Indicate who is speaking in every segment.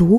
Speaker 1: 2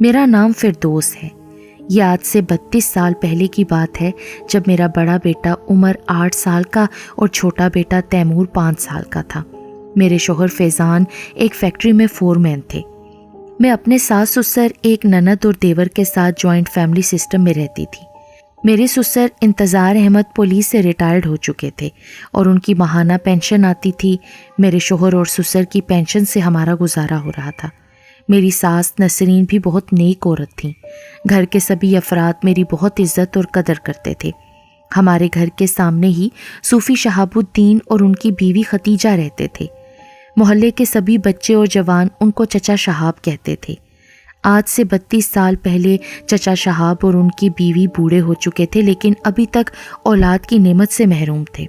Speaker 1: میرا نام فردوس ہے۔ یہ آج سے 32 سال پہلے کی بات ہے، جب میرا بڑا بیٹا عمر 8 سال کا اور چھوٹا بیٹا تیمور 5 سال کا تھا۔ میرے شوہر فیضان ایک فیکٹری میں فور مین تھے۔ میں اپنے ساس سسر، ایک نند اور دیور کے ساتھ جوائنٹ فیملی سسٹم میں رہتی تھی۔ میرے سسر انتظار احمد پولیس سے ریٹائرڈ ہو چکے تھے اور ان کی ماہانہ پینشن آتی تھی۔ میرے شوہر اور سسر کی پینشن سے ہمارا گزارا ہو رہا تھا۔ میری ساس نسرین بھی بہت نیک عورت تھیں۔ گھر کے سبھی افراد میری بہت عزت اور قدر کرتے تھے۔ ہمارے گھر کے سامنے ہی صوفی شہاب الدین اور ان کی بیوی ختیجہ رہتے تھے۔ محلے کے سبھی بچے اور جوان ان کو چچا شہاب کہتے تھے۔ آج سے 32 سال پہلے چچا شہاب اور ان کی بیوی بوڑھے ہو چکے تھے، لیکن ابھی تک اولاد کی نعمت سے محروم تھے۔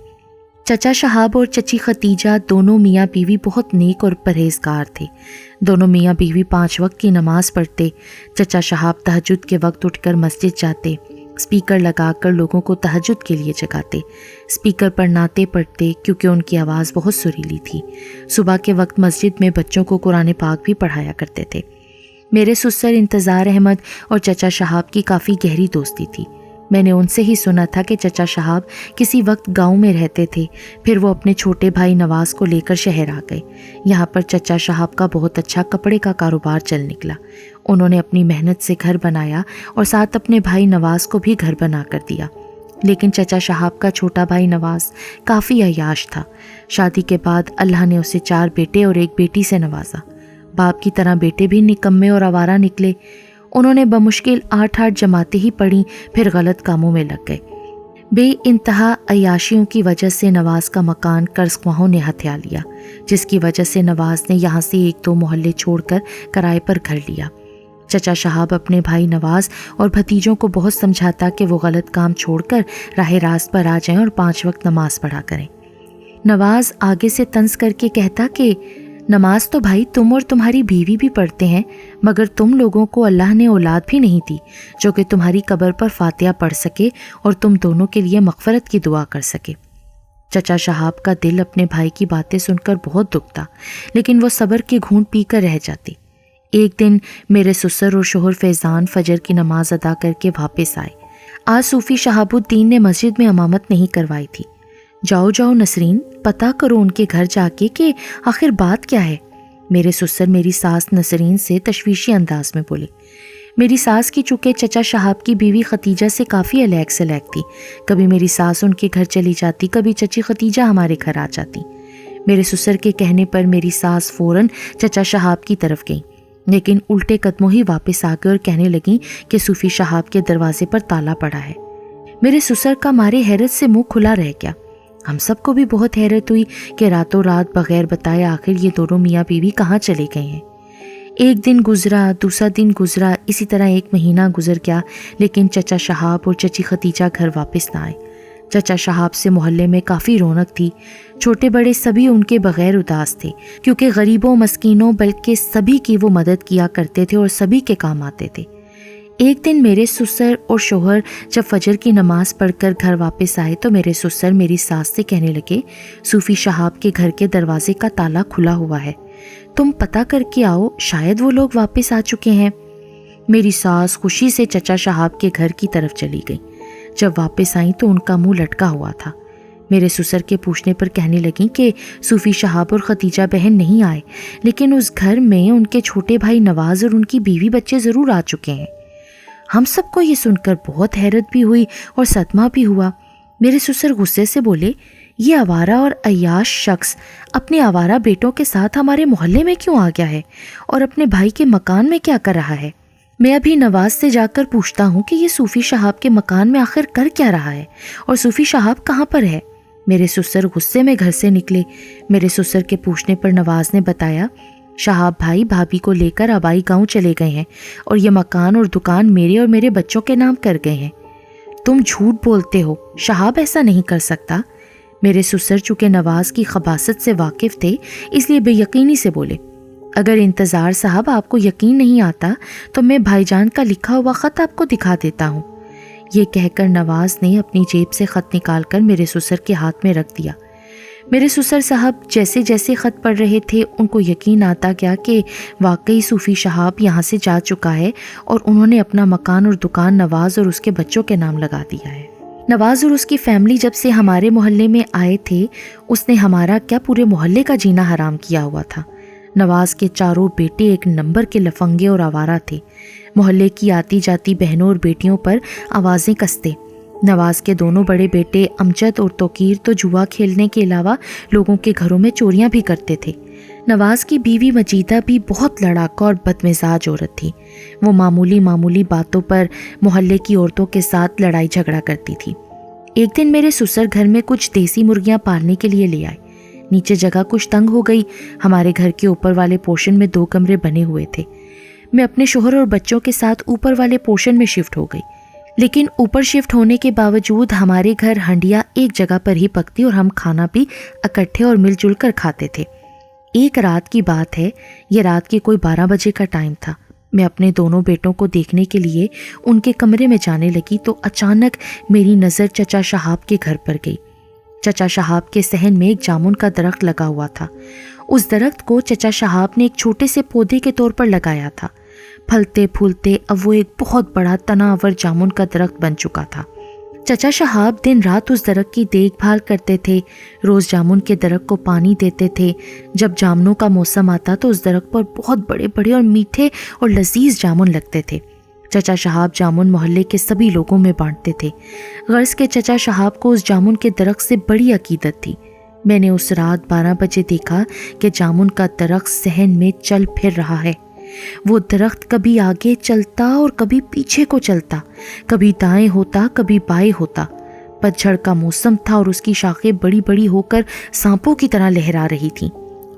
Speaker 1: چچا شہاب اور چچی ختیجہ دونوں میاں بیوی بہت نیک اور پرہیزگار تھے۔ دونوں میاں بیوی 5 وقت کی نماز پڑھتے۔ چچا شہاب تہجد کے وقت اٹھ کر مسجد جاتے، اسپیکر لگا کر لوگوں کو تہجد کے لیے جگاتے۔ اسپیکر پر نعتیں پڑھتے کیونکہ ان کی آواز بہت سریلی تھی۔ صبح کے وقت مسجد میں بچوں کو قرآن پاک بھی پڑھایا کرتے تھے۔ میرے سسر انتظار احمد اور چچا شہاب کی کافی گہری دوستی تھی۔ میں نے ان سے ہی سنا تھا کہ چچا شہاب کسی وقت گاؤں میں رہتے تھے، پھر وہ اپنے چھوٹے بھائی نواز کو لے کر شہر آ گئے۔ یہاں پر چچا شہاب کا بہت اچھا کپڑے کا کاروبار چل نکلا۔ انہوں نے اپنی محنت سے گھر بنایا اور ساتھ اپنے بھائی نواز کو بھی گھر بنا کر دیا۔ لیکن چچا شہاب کا چھوٹا بھائی نواز کافی عیاش تھا۔ شادی کے بعد اللہ نے اسے 4 بیٹے اور 1 بیٹی سے نوازا۔ باپ کی طرح بیٹے بھی نکمے اور آوارہ نکلے۔ انہوں نے بمشکل 8 جماعتیں ہی پڑھیں، پھر غلط کاموں میں لگ گئے۔ بے انتہا عیاشیوں کی وجہ سے نواز کا مکان قرض خواہوں نے ہتھیا لیا، جس کی وجہ سے نواز نے یہاں سے 1-2 محلے چھوڑ کر کرائے پر گھر لیا۔ چچا شہاب اپنے بھائی نواز اور بھتیجوں کو بہت سمجھاتا کہ وہ غلط کام چھوڑ کر راہ راست پر آ جائیں اور 5 وقت نماز پڑھا کریں۔ نواز آگے سے طنز کر کے کہتا کہ نماز تو بھائی تم اور تمہاری بیوی بھی پڑھتے ہیں، مگر تم لوگوں کو اللہ نے اولاد بھی نہیں دی جو کہ تمہاری قبر پر فاتحہ پڑھ سکے اور تم دونوں کے لیے مغفرت کی دعا کر سکے۔ چچا شہاب کا دل اپنے بھائی کی باتیں سن کر بہت دکھتا، لیکن وہ صبر کی گھونٹ پی کر رہ جاتی۔ ایک دن میرے سسر اور شوہر فیضان فجر کی نماز ادا کر کے واپس آئے۔ آج صوفی شہاب الدین نے مسجد میں امامت نہیں کروائی تھی۔ جاؤ جاؤ نسرین، پتہ کرو ان کے گھر جا کے کہ آخر بات کیا ہے۔ میرے سسر میری ساس نسرین سے تشویشی انداز میں بولے۔ میری ساس کی چونکہ چچا شہاب کی بیوی ختیجہ سے کافی الیک سلیک تھی۔ کبھی میری ساس ان کے گھر چلی جاتی، کبھی چچی ختیجہ ہمارے گھر آ جاتی۔ میرے سسر کے کہنے پر میری ساس فوراً چچا شہاب کی طرف گئیں، لیکن الٹے قدموں ہی واپس آ گئے اور کہنے لگیں کہ صوفی شہاب کے دروازے پر تالا پڑا ہے۔ میرے سسر کا مارے حیرت سے منہ کھلا رہ گیا۔ ہم سب کو بھی بہت حیرت ہوئی کہ راتوں رات بغیر بتائے آخر یہ دونوں میاں بیوی کہاں چلے گئے ہیں۔ ایک دن گزرا، دوسرا دن گزرا، اسی طرح 1 مہینہ گزر گیا، لیکن چچا شہاب اور چچی ختیجہ گھر واپس نہ آئے۔ چچا شہاب سے محلے میں کافی رونق تھی۔ چھوٹے بڑے سبھی ان کے بغیر اداس تھے، کیونکہ غریبوں، مسکینوں، بلکہ سبھی کی وہ مدد کیا کرتے تھے اور سبھی کے کام آتے تھے۔ ایک دن میرے سسر اور شوہر جب فجر کی نماز پڑھ کر گھر واپس آئے تو میرے سسر میری ساس سے کہنے لگے، صوفی شہاب کے گھر کے دروازے کا تالا کھلا ہوا ہے، تم پتہ کر کے آؤ، شاید وہ لوگ واپس آ چکے ہیں۔ میری ساس خوشی سے چچا شہاب کے گھر کی طرف چلی گئی۔ جب واپس آئیں تو ان کا منہ لٹکا ہوا تھا۔ میرے سسر کے پوچھنے پر کہنے لگیں کہ صوفی شہاب اور ختیجہ بہن نہیں آئے، لیکن اس گھر میں ان کے چھوٹے بھائی نواز اور ان کی بیوی بچے ضرور آ چکے ہیں۔ ہم سب کو یہ سن کر بہت حیرت بھی ہوئی اور صدمہ بھی ہوا۔ میرے سسر غصے سے بولے، یہ آوارہ اور عیاش شخص اپنے آوارہ بیٹوں کے ساتھ ہمارے محلے میں کیوں آ گیا ہے اور اپنے بھائی کے مکان میں کیا کر رہا ہے؟ میں ابھی نواز سے جا کر پوچھتا ہوں کہ یہ صوفی شہاب کے مکان میں آخر کر کیا رہا ہے اور صوفی شہاب کہاں پر ہے۔ میرے سسر غصے میں گھر سے نکلے۔ میرے سسر کے پوچھنے پر نواز نے بتایا، شہاب بھائی بھابھی کو لے کر آبائی گاؤں چلے گئے ہیں اور یہ مکان اور دکان میرے اور میرے بچوں کے نام کر گئے ہیں۔ تم جھوٹ بولتے ہو، شہاب ایسا نہیں کر سکتا۔ میرے سسر چونکہ نواز کی خباثت سے واقف تھے اس لیے بے یقینی سے بولے، اگر انتظار صاحب آپ کو یقین نہیں آتا تو میں بھائی جان کا لکھا ہوا خط آپ کو دکھا دیتا ہوں۔ یہ کہہ کر نواز نے اپنی جیب سے خط نکال کر میرے سسر کے ہاتھ میں رکھ دیا۔ میرے سسر صاحب جیسے جیسے خط پڑھ رہے تھے ان کو یقین آتا گیا کہ واقعی صوفی شہاب یہاں سے جا چکا ہے اور انہوں نے اپنا مکان اور دکان نواز اور اس کے بچوں کے نام لگا دیا ہے۔ نواز اور اس کی فیملی جب سے ہمارے محلے میں آئے تھے اس نے ہمارا کیا پورے محلے کا جینا حرام کیا ہوا تھا۔ نواز کے چاروں بیٹے ایک نمبر کے لفنگے اور آوارہ تھے، محلے کی آتی جاتی بہنوں اور بیٹیوں پر آوازیں کستے۔ نواز کے دونوں بڑے بیٹے امجد اور توقیر تو جوا کھیلنے کے علاوہ لوگوں کے گھروں میں چوریاں بھی کرتے تھے۔ نواز کی بیوی مجیدہ بھی بہت لڑاکا اور بدمزاج عورت تھی۔ وہ معمولی باتوں پر محلے کی عورتوں کے ساتھ لڑائی جھگڑا کرتی تھی۔ ایک دن میرے سسر گھر میں کچھ دیسی مرغیاں پالنے کے لیے لے آئے۔ نیچے جگہ کچھ تنگ ہو گئی۔ ہمارے گھر کے اوپر والے پورشن میں 2 کمرے بنے ہوئے تھے۔ میں اپنے شوہر اور بچوں کے ساتھ اوپر والے پورشن میں شفٹ ہو گئی، لیکن اوپر شفٹ ہونے کے باوجود ہمارے گھر ہنڈیاں ایک جگہ پر ہی پکتی اور ہم کھانا بھی اکٹھے اور مل جل کر کھاتے تھے۔ ایک رات کی بات ہے، یہ رات کے کوئی 12 بجے کا ٹائم تھا۔ میں اپنے دونوں بیٹوں کو دیکھنے کے لیے ان کے کمرے میں جانے لگی تو اچانک میری نظر چچا شہاب کے گھر پر گئی۔ چچا شہاب کے صحن میں ایک جامن کا درخت لگا ہوا تھا۔ اس درخت کو چچا شہاب نے ایک چھوٹے سے پودے کے طور پر لگایا تھا۔ پھلتے پھولتے اب وہ ایک بہت بڑا تناور جامن کا درخت بن چکا تھا۔ چچا شہاب دن رات اس درخت کی دیکھ بھال کرتے تھے، روز جامن کے درخت کو پانی دیتے تھے۔ جب جامنوں کا موسم آتا تو اس درخت پر بہت بڑے بڑے اور میٹھے اور لذیذ جامن لگتے تھے۔ چچا شہاب جامن محلے کے سبھی لوگوں میں بانٹتے تھے۔ غرض کے چچا شہاب کو اس جامن کے درخت سے بڑی عقیدت تھی۔ میں نے اس رات 12 بجے دیکھا کہ جامن کا درخت صحن میں چل پھر رہا ہے۔ وہ درخت کبھی آگے چلتا اور کبھی پیچھے کو چلتا، کبھی دائیں ہوتا کبھی بائیں ہوتا۔ پتجھڑ کا موسم تھا اور اس کی شاخیں بڑی بڑی ہو کر سانپوں کی طرح لہرا رہی تھیں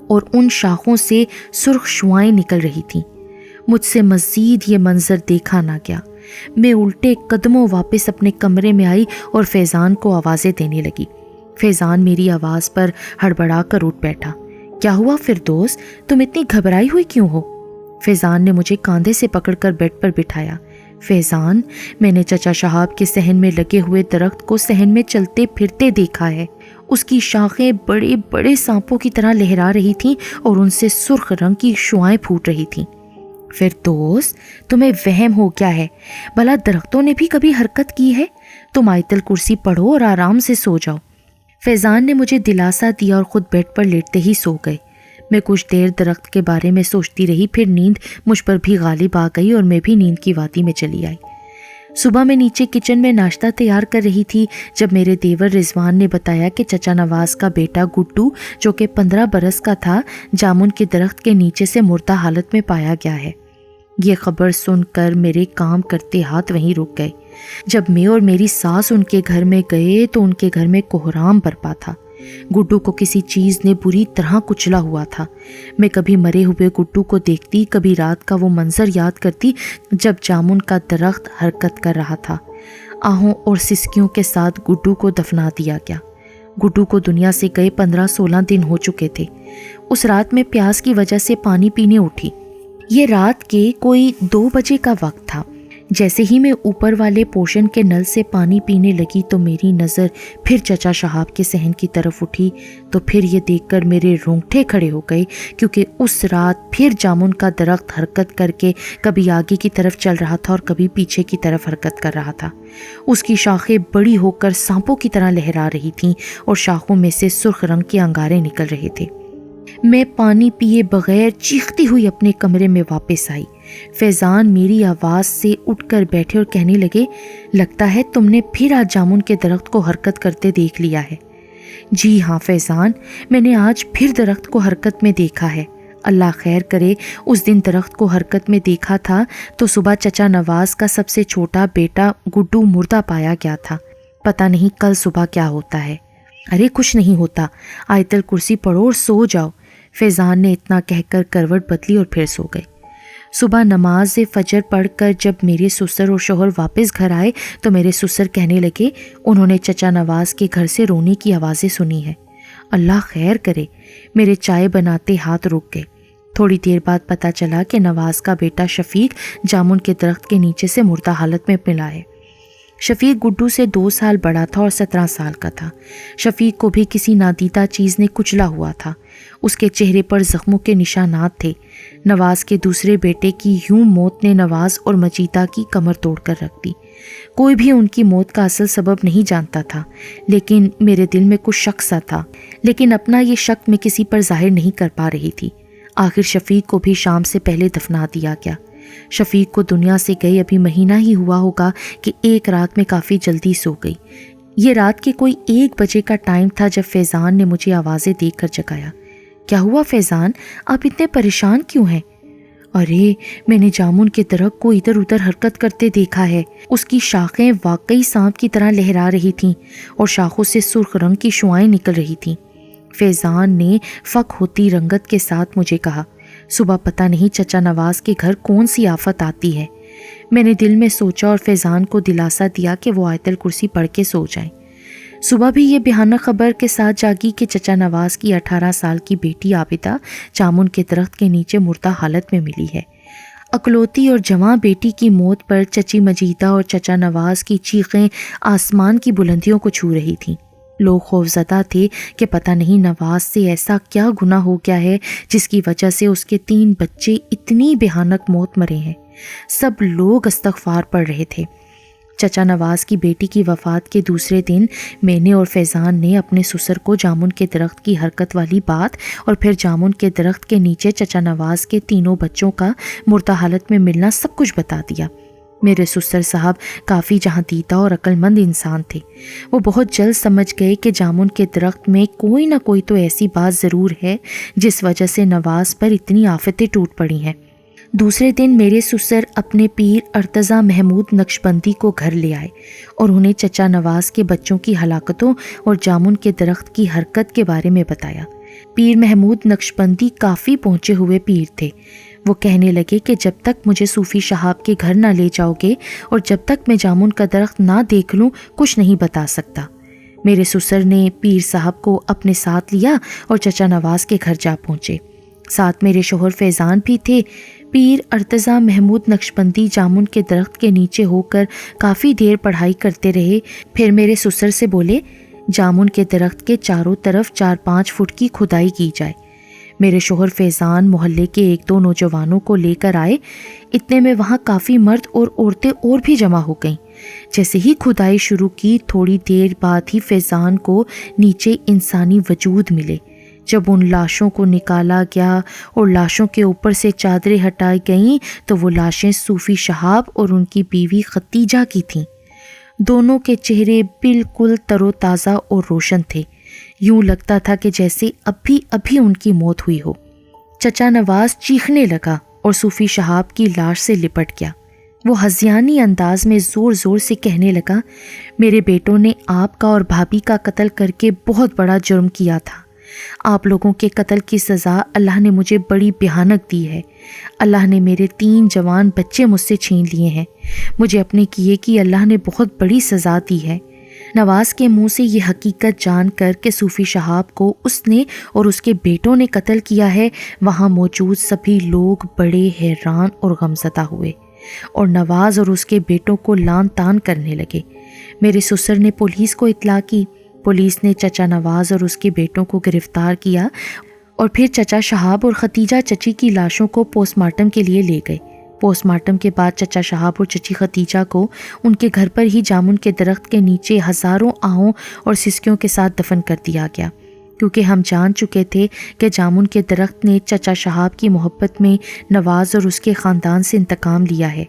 Speaker 1: اور ان شاخوں سے سرخ شعاعیں نکل رہی تھیں۔ مجھ سے مزید یہ منظر دیکھا نہ گیا۔ میں الٹے قدموں واپس اپنے کمرے میں آئی اور فیضان کو آوازیں دینے لگی۔ فیضان میری آواز پر ہڑبڑا کر اٹھ بیٹھا۔ کیا ہوا فردوس، تم اتنی گھبرائی ہوئی کیوں ہو؟ فیضان نے مجھے کاندھے سے پکڑ کر بیڈ پر بٹھایا۔ فیضان، میں نے چچا شہاب کے صحن میں لگے ہوئے درخت کو صحن میں چلتے پھرتے دیکھا ہے۔ اس کی شاخیں بڑے بڑے سانپوں کی طرح لہرا رہی تھیں اور ان سے سرخ رنگ کی شعاعیں پھوٹ رہی تھیں۔ فردوس، تمہیں وہم ہو گیا ہے، بھلا درختوں نے بھی کبھی حرکت کی ہے؟ تم آیت الکرسی پڑھو اور آرام سے سو جاؤ۔ فیضان نے مجھے دلاسا دیا اور خود بیڈ پر لیٹتے ہی سو گئے۔ میں کچھ دیر درخت کے بارے میں سوچتی رہی، پھر نیند مجھ پر بھی غالب آ گئی اور میں بھی نیند کی وادی میں چلی آئی۔ صبح میں نیچے کچن میں ناشتہ تیار کر رہی تھی جب میرے دیور رضوان نے بتایا کہ چچا نواز کا بیٹا گڈو، جو کہ 15 برس کا تھا، جامن کے درخت کے نیچے سے مردہ حالت میں پایا گیا ہے۔ یہ خبر سن کر میرے کام کرتے ہاتھ وہیں رک گئے۔ جب میں اور میری ساس ان کے گھر میں گئے تو ان کے گھر میں کوہرام برپا تھا۔ گڈو کو کسی چیز نے بری طرح کچلا ہوا تھا۔ میں کبھی مرے ہوئے گڈو کو دیکھتی، کبھی رات کا وہ منظر یاد کرتی جب جامن کا درخت حرکت کر رہا تھا۔ آہوں اور سسکیوں کے ساتھ گڈو کو دفنا دیا گیا۔ گڈو کو دنیا سے گئے 15-16 دن ہو چکے تھے۔ اس رات میں پیاس کی وجہ سے پانی پینے اٹھی۔ یہ رات کے کوئی 2 بجے کا وقت تھا۔ جیسے ہی میں اوپر والے پورشن کے نل سے پانی پینے لگی تو میری نظر پھر چچا شہاب کے صحن کی طرف اٹھی تو پھر یہ دیکھ کر میرے رونگٹے کھڑے ہو گئے، کیونکہ اس رات پھر جامن کا درخت حرکت کر کے کبھی آگے کی طرف چل رہا تھا اور کبھی پیچھے کی طرف حرکت کر رہا تھا۔ اس کی شاخیں بڑی ہو کر سانپوں کی طرح لہرا رہی تھیں اور شاخوں میں سے سرخ رنگ کے انگارے نکل رہے تھے۔ میں پانی پیے بغیر چیختی ہوئی اپنے کمرے میں واپس آئی۔ فیضان میری آواز سے اٹھ کر بیٹھے اور کہنے لگے، لگتا ہے تم نے پھر آج جامن کے درخت کو حرکت کرتے دیکھ لیا ہے۔ جی ہاں فیضان، میں نے آج پھر درخت کو حرکت میں دیکھا ہے۔ اللہ خیر کرے، اس دن درخت کو حرکت میں دیکھا تھا تو صبح چچا نواز کا سب سے چھوٹا بیٹا گڈو مردہ پایا گیا تھا۔ پتہ نہیں کل صبح کیا ہوتا ہے۔ ارے کچھ نہیں ہوتا، آیت الکرسی پڑھو اور سو جاؤ۔ فیضان نے اتنا کہہ کر کروٹ بدلی اور پھر سو گئے۔ صبح نماز فجر پڑھ کر جب میرے سسر اور شوہر واپس گھر آئے تو میرے سسر کہنے لگے، انہوں نے چچا نواز کے گھر سے رونے کی آوازیں سنی ہیں۔ اللہ خیر کرے۔ میرے چائے بناتے ہاتھ رک گئے۔ تھوڑی دیر بعد پتہ چلا کہ نواز کا بیٹا شفیق جامن کے درخت کے نیچے سے مردہ حالت میں ملا ہے۔ شفیق گڈو سے 2 سال بڑا تھا اور 17 سال کا تھا۔ شفیق کو بھی کسی نادیدہ چیز نے کچلا ہوا تھا۔ اس کے چہرے پر زخموں کے نشانات تھے۔ نواز کے دوسرے بیٹے کی یوں موت نے نواز اور مجیدہ کی کمر توڑ کر رکھ دی۔ کوئی بھی ان کی موت کا اصل سبب نہیں جانتا تھا، لیکن میرے دل میں کچھ شک سا تھا، لیکن اپنا یہ شک میں کسی پر ظاہر نہیں کر پا رہی تھی۔ آخر شفیق کو بھی شام سے پہلے دفنا دیا گیا۔ شفیق کو دنیا سے گئے ابھی مہینہ ہی ہوا ہوگا کہ ایک رات میں کافی جلدی سو گئی۔ یہ رات کے کوئی 1 بجے کا ٹائم تھا جب فیضان نے مجھے آوازیں دے کر جگایا۔ کیا ہوا فیضان، آپ اتنے پریشان کیوں ہیں؟ ارے میں نے جامن کے درخت کو ادھر ادھر حرکت کرتے دیکھا ہے۔ اس کی شاخیں واقعی سانپ کی طرح لہرا رہی تھیں اور شاخوں سے سرخ رنگ کی شعاعیں نکل رہی تھیں۔ فیضان نے فک ہوتی رنگت کے ساتھ مجھے کہا، صبح پتہ نہیں چچا نواز کے گھر کون سی آفت آتی ہے۔ میں نے دل میں سوچا اور فیضان کو دلاسا دیا کہ وہ آیت الکرسی پڑھ کے سو جائیں۔ صبح بھی یہ بھیانک خبر کے ساتھ جاگی کہ چچا نواز کی 18 سال کی بیٹی عابدہ جامن کے درخت کے نیچے مردہ حالت میں ملی ہے۔ اکلوتی اور جواں بیٹی کی موت پر چچی مجیدہ اور چچا نواز کی چیخیں آسمان کی بلندیوں کو چھو رہی تھیں۔ لوگ خوفزدہ تھے کہ پتہ نہیں نواز سے ایسا کیا گناہ ہو گیا ہے جس کی وجہ سے اس کے 3 بچے اتنی بھیانک موت مرے ہیں۔ سب لوگ استغفار پڑھ رہے تھے۔ چچا نواز کی بیٹی کی وفات کے دوسرے دن میں نے اور فیضان نے اپنے سسر کو جامن کے درخت کی حرکت والی بات اور پھر جامن کے درخت کے نیچے چچا نواز کے 3 بچوں کا مردہ حالت میں ملنا سب کچھ بتا دیا۔ میرے سسر صاحب کافی جہاں دیدہ اور عقل مند انسان تھے۔ وہ بہت جلد سمجھ گئے کہ جامن کے درخت میں کوئی نہ کوئی تو ایسی بات ضرور ہے جس وجہ سے نواز پر اتنی آفتیں ٹوٹ پڑی ہیں۔ دوسرے دن میرے سسر اپنے پیر ارتضیٰ محمود نقشبندی کو گھر لے آئے اور انہیں چچا نواز کے بچوں کی ہلاکتوں اور جامن کے درخت کی حرکت کے بارے میں بتایا۔ پیر محمود نقشبندی کافی پہنچے ہوئے پیر تھے۔ وہ کہنے لگے کہ جب تک مجھے صوفی شہاب کے گھر نہ لے جاؤ گے اور جب تک میں جامن کا درخت نہ دیکھ لوں کچھ نہیں بتا سکتا۔ میرے سسر نے پیر صاحب کو اپنے ساتھ لیا اور چچا نواز کے گھر جا پہنچے۔ ساتھ میرے شوہر فیضان بھی تھے۔ پیر ارتضیٰ محمود نقشبندی جامن کے درخت کے نیچے ہو کر کافی دیر پڑھائی کرتے رہے۔ پھر میرے سسر سے بولے، جامن کے درخت کے چاروں طرف 4-5 فٹ کی کھدائی کی جائے۔ میرے شوہر فیضان محلے کے 1-2 نوجوانوں کو لے کر آئے۔ اتنے میں وہاں کافی مرد اور عورتیں اور بھی جمع ہو گئیں۔ جیسے ہی کھدائی شروع کی تھوڑی دیر بعد ہی فیضان کو نیچے انسانی وجود ملے۔ جب ان لاشوں کو نکالا گیا اور لاشوں کے اوپر سے چادریں ہٹائی گئیں تو وہ لاشیں صوفی شہاب اور ان کی بیوی ختیجہ کی تھیں۔ دونوں کے چہرے بالکل تر و تازہ اور روشن تھے، یوں لگتا تھا کہ جیسے ابھی ان کی موت ہوئی ہو۔ چچا نواز چیخنے لگا اور صوفی شہاب کی لاش سے لپٹ گیا۔ وہ ہذیانی انداز میں زور زور سے کہنے لگا، میرے بیٹوں نے آپ کا اور بھابھی کا قتل کر کے بہت بڑا جرم کیا تھا۔ آپ لوگوں کے قتل کی سزا اللہ نے مجھے بڑی بھیانک دی ہے۔ اللہ نے میرے 3 جوان بچے مجھ سے چھین لیے ہیں۔ مجھے اپنے کیے کی اللہ نے بہت بڑی سزا دی ہے۔ نواز کے منہ سے یہ حقیقت جان کر کہ صوفی شہاب کو اس نے اور اس کے بیٹوں نے قتل کیا ہے، وہاں موجود سبھی لوگ بڑے حیران اور غمزدہ ہوئے اور نواز اور اس کے بیٹوں کو لان تان کرنے لگے۔ میرے سسر نے پولیس کو اطلاع کی۔ پولیس نے چچا نواز اور اس کے بیٹوں کو گرفتار کیا اور پھر چچا شہاب اور ختیجہ چچی کی لاشوں کو پوسٹ مارٹم کے لیے لے گئے۔ پوسٹ مارٹم کے بعد چچا شہاب اور چچی ختیجہ کو ان کے گھر پر ہی جامن کے درخت کے نیچے ہزاروں آہوں اور سسکیوں کے ساتھ دفن کر دیا گیا، کیونکہ ہم جان چکے تھے کہ جامن کے درخت نے چچا شہاب کی محبت میں نواز اور اس کے خاندان سے انتقام لیا ہے۔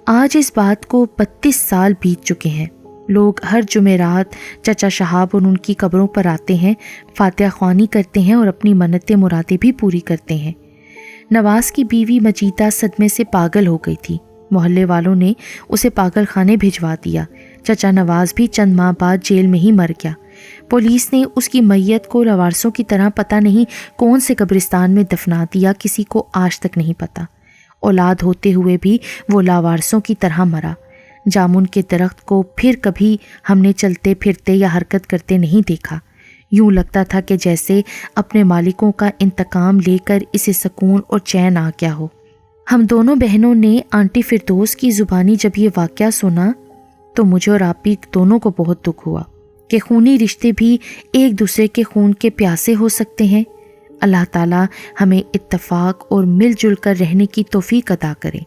Speaker 1: آج اس بات کو 32 سال بیت چکے ہیں۔ لوگ ہر جمعرات چچا شہاب اور ان کی قبروں پر آتے ہیں، فاتحہ خوانی کرتے ہیں اور اپنی منتیں مرادیں بھی پوری کرتے ہیں۔ نواز کی بیوی مجیدہ صدمے سے پاگل ہو گئی تھی۔ محلے والوں نے اسے پاگل خانے بھجوا دیا۔ چچا نواز بھی چند ماہ بعد جیل میں ہی مر گیا۔ پولیس نے اس کی میت کو لاوارثوں کی طرح پتہ نہیں کون سے قبرستان میں دفنا دیا، کسی کو آج تک نہیں پتہ۔ اولاد ہوتے ہوئے بھی وہ لاوارثوں کی طرح مرا۔ جامن کے درخت کو پھر کبھی ہم نے چلتے پھرتے یا حرکت کرتے نہیں دیکھا۔ یوں لگتا تھا کہ جیسے اپنے مالکوں کا انتقام لے کر اسے سکون اور چین آ گیا ہو۔ ہم دونوں بہنوں نے آنٹی فردوس کی زبانی جب یہ واقعہ سنا تو مجھے اور آپ بھی دونوں کو بہت دکھ ہوا کہ خونی رشتے بھی ایک دوسرے کے خون کے پیاسے ہو سکتے ہیں۔ اللہ تعالیٰ ہمیں اتفاق اور مل جل کر رہنے کی توفیق عطا کرے۔